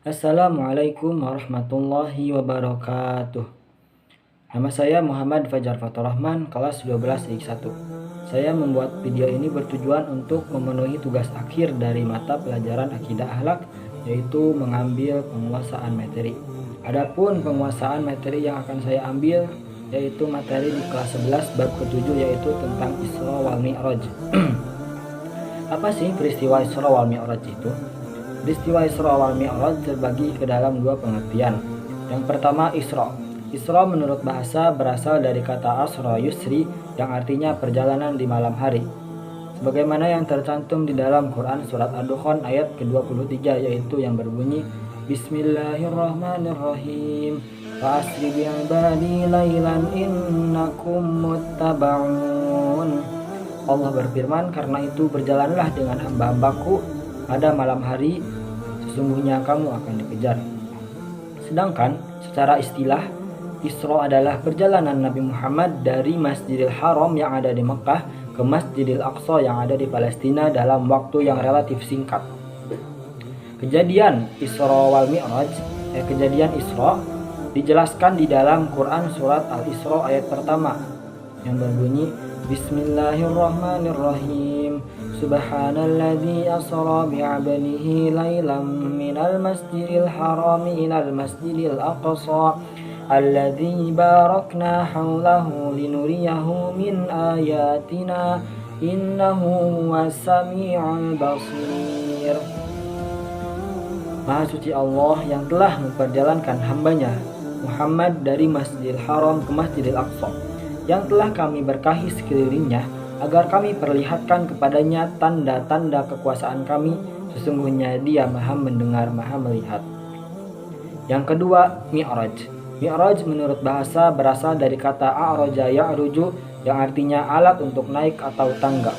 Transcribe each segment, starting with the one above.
Assalamualaikum warahmatullahi wabarakatuh. Nama saya Muhammad Fajar Fatur Rahman, kelas 12 X1. Saya membuat video ini bertujuan untuk memenuhi tugas akhir dari mata pelajaran akidah akhlak, yaitu mengambil penguasaan materi. Adapun penguasaan materi yang akan saya ambil yaitu materi di kelas 11 bab ke-7, yaitu tentang Isra wal Mi'raj. Apa sih peristiwa Isra wal Mi'raj itu? Peristiwa Isra wal Mi'raj terbagi ke dalam dua pengertian. Yang pertama, Isra. Isra menurut bahasa berasal dari kata asra yusri yang artinya perjalanan di malam hari. Sebagaimana yang tercantum di dalam Quran surat Ad-Dukhan ayat ke-23, yaitu yang berbunyi Bismillahirrahmanirrahim. Fa'asri bi'ibadi laylan innakum muttaba'un. Allah berfirman, karena itu berjalanlah dengan hamba-hambaku pada malam hari, sesungguhnya kamu akan dikejar. Sedangkan secara istilah, Isra adalah perjalanan Nabi Muhammad dari Masjidil Haram yang ada di Mekah ke Masjidil Aqsa yang ada di Palestina dalam waktu yang relatif singkat. Kejadian Isra wal Mi'raj, kejadian Isra dijelaskan di dalam Quran surat Al-Isra ayat pertama yang berbunyi Bismillahirrahmanirrahim. Subhanalladzi asra bi'abdihi laylan minal masjidil harami ilal masjidil aqsa alladzi barakna haulahu linuriyahu min ayatina innahu huwas sami'ul basir. Maha suci Allah yang telah memperjalankan hambanya Muhammad dari Masjidil Haram ke Masjidil Aqsa, yang telah kami berkahi sekelilingnya, agar kami perlihatkan kepadanya tanda-tanda kekuasaan kami. Sesungguhnya dia maha mendengar, maha melihat. Yang kedua, Mi'raj. Mi'raj menurut bahasa berasal dari kata a'raja ya'ruju yang artinya alat untuk naik atau tangga.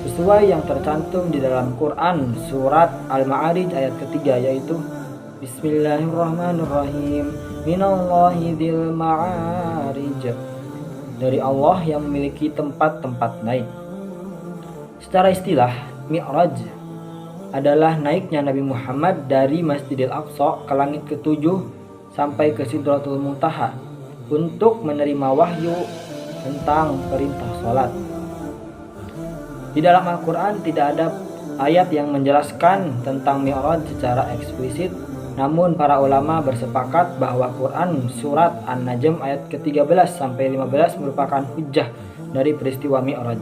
Sesuai yang tercantum di dalam Quran surat Al-Ma'arij ayat ketiga, yaitu Bismillahirrahmanirrahim. Minallahi dzil ma'arij. Dari Allah yang memiliki tempat-tempat naik. Secara istilah, Mi'raj adalah naiknya Nabi Muhammad dari Masjidil Aqsa ke langit ke-7 sampai ke Sidratul Muntaha untuk menerima wahyu tentang perintah sholat. Di dalam Al-Quran tidak ada ayat yang menjelaskan tentang Mi'raj secara eksplisit. Namun para ulama bersepakat bahwa Quran surat An-Najm ayat ke-13 sampai 15 merupakan hujjah dari peristiwa Mi'raj.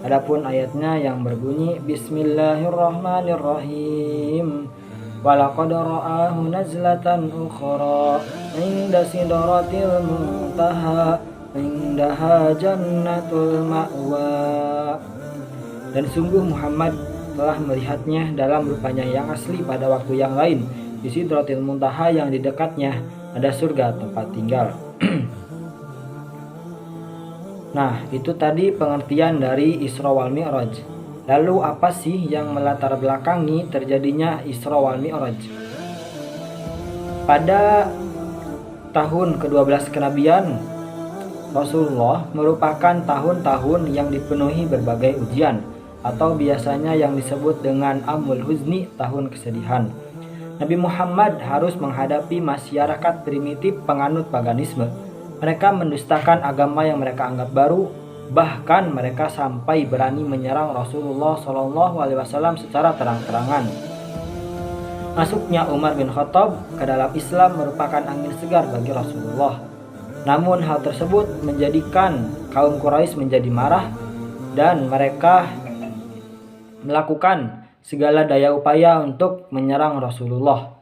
Adapun ayatnya yang berbunyi Bismillahirrahmanirrahim. Walaqad ra'ahu nazlatan ukhra 'inda sidratil muntaha 'indaha jannatul ma'wa. Dan sungguh Muhammad telah melihatnya dalam rupanya yang asli pada waktu yang lain, di Sidratil Muntaha yang di dekatnya ada surga tempat tinggal. Nah, itu tadi pengertian dari Isra wal Mi'raj. Lalu apa sih yang melatar belakangi terjadinya Isra wal Mi'raj? Pada tahun ke-12 kenabian Rasulullah merupakan tahun-tahun yang dipenuhi berbagai ujian, atau biasanya yang disebut dengan Amul Huzni, tahun kesedihan. Nabi Muhammad harus menghadapi masyarakat primitif penganut paganisme. Mereka mendustakan agama yang mereka anggap baru, bahkan mereka sampai berani menyerang Rasulullah SAW secara terang-terangan. Masuknya Umar bin Khattab ke dalam Islam merupakan angin segar bagi Rasulullah. Namun hal tersebut menjadikan kaum Quraisy menjadi marah dan mereka melakukan segala daya upaya untuk menyerang Rasulullah.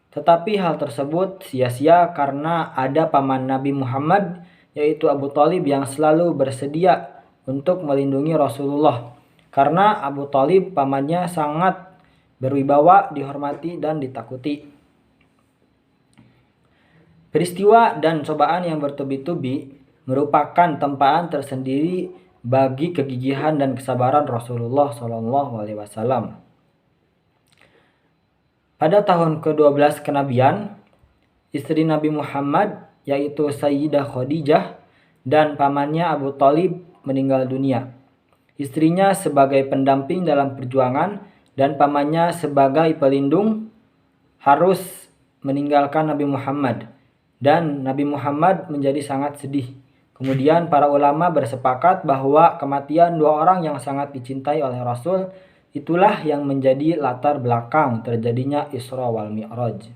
Tetapi hal tersebut sia-sia karena ada paman Nabi Muhammad, yaitu Abu Thalib, yang selalu bersedia untuk melindungi Rasulullah. Karena Abu Thalib pamannya sangat berwibawa, dihormati dan ditakuti. Peristiwa dan cobaan yang bertubi-tubi merupakan tempaan tersendiri bagi kegigihan dan kesabaran Rasulullah SAW. Pada tahun ke-12 kenabian, istri Nabi Muhammad, yaitu Sayyidah Khadijah, dan pamannya Abu Thalib meninggal dunia. Istrinya sebagai pendamping dalam perjuangan dan pamannya sebagai pelindung harus meninggalkan Nabi Muhammad, dan Nabi Muhammad menjadi sangat sedih. Kemudian para ulama bersepakat bahwa kematian dua orang yang sangat dicintai oleh Rasul itulah yang menjadi latar belakang terjadinya Isra wal Mi'raj.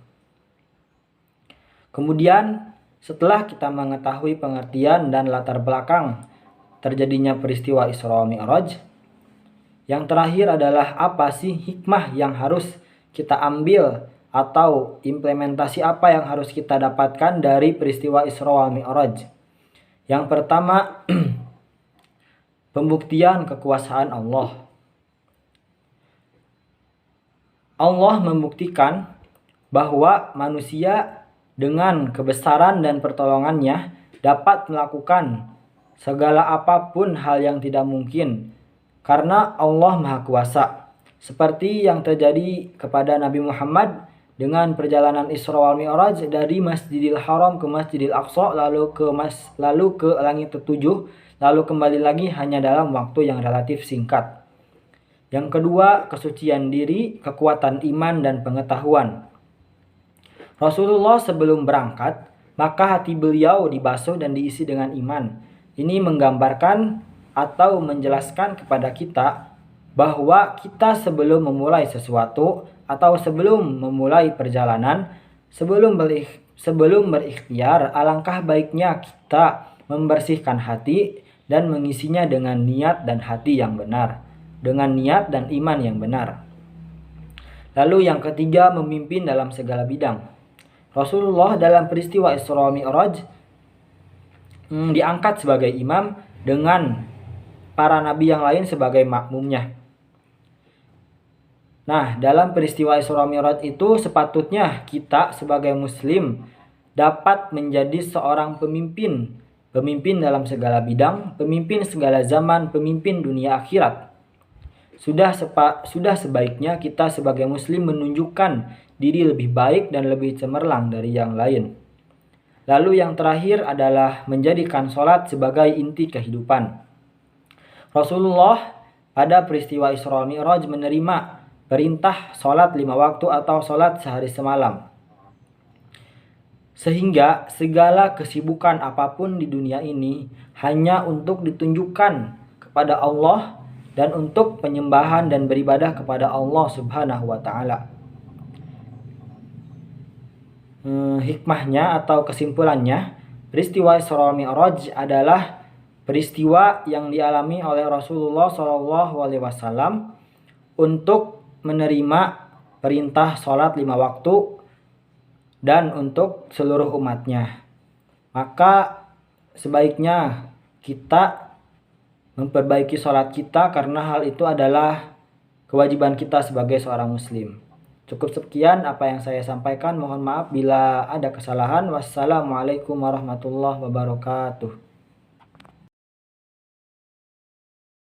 Kemudian setelah kita mengetahui pengertian dan latar belakang terjadinya peristiwa Isra wal Mi'raj, yang terakhir adalah apa sih hikmah yang harus kita ambil atau implementasi apa yang harus kita dapatkan dari peristiwa Isra wal Mi'raj. Yang pertama, pembuktian kekuasaan Allah. Allah membuktikan bahwa manusia dengan kebesaran dan pertolongannya dapat melakukan segala apapun hal yang tidak mungkin karena Allah Maha Kuasa. Seperti yang terjadi kepada Nabi Muhammad dengan perjalanan Isra wal Mi'raj dari Masjidil Haram ke Masjidil Aqsa, lalu ke langit ketujuh, lalu kembali lagi hanya dalam waktu yang relatif singkat. Yang kedua, kesucian diri, kekuatan iman dan pengetahuan. Rasulullah sebelum berangkat, maka hati beliau dibasuh dan diisi dengan iman. Ini menggambarkan atau menjelaskan kepada kita bahwa kita sebelum memulai sesuatu atau sebelum memulai perjalanan, sebelum berikhtiar, alangkah baiknya kita membersihkan hati dan mengisinya dengan niat dan hati yang benar, dengan niat dan iman yang benar. Lalu yang ketiga, memimpin dalam segala bidang. Rasulullah dalam peristiwa Isra Mi'raj diangkat sebagai imam dengan para nabi yang lain sebagai makmumnya. Nah, dalam peristiwa Isra Mi'raj itu sepatutnya kita sebagai muslim dapat menjadi seorang pemimpin. Pemimpin dalam segala bidang, pemimpin segala zaman, pemimpin dunia akhirat. Sudah sebaiknya kita sebagai muslim menunjukkan diri lebih baik dan lebih cemerlang dari yang lain. Lalu yang terakhir adalah menjadikan sholat sebagai inti kehidupan. Rasulullah pada peristiwa Isra Mi'raj menerima perintah sholat 5 waktu atau sholat sehari semalam. Sehingga segala kesibukan apapun di dunia ini hanya untuk ditunjukkan kepada Allah dan untuk penyembahan dan beribadah kepada Allah Subhanahu wa Ta'ala. Hikmahnya atau kesimpulannya, peristiwa Isra Mi'raj adalah peristiwa yang dialami oleh Rasulullah SAW untuk menerima perintah sholat 5 waktu dan untuk seluruh umatnya. Maka sebaiknya kita memperbaiki sholat kita karena hal itu adalah kewajiban kita sebagai seorang muslim. Cukup sekian apa yang saya sampaikan. Mohon maaf bila ada kesalahan. Wassalamualaikum warahmatullahi wabarakatuh.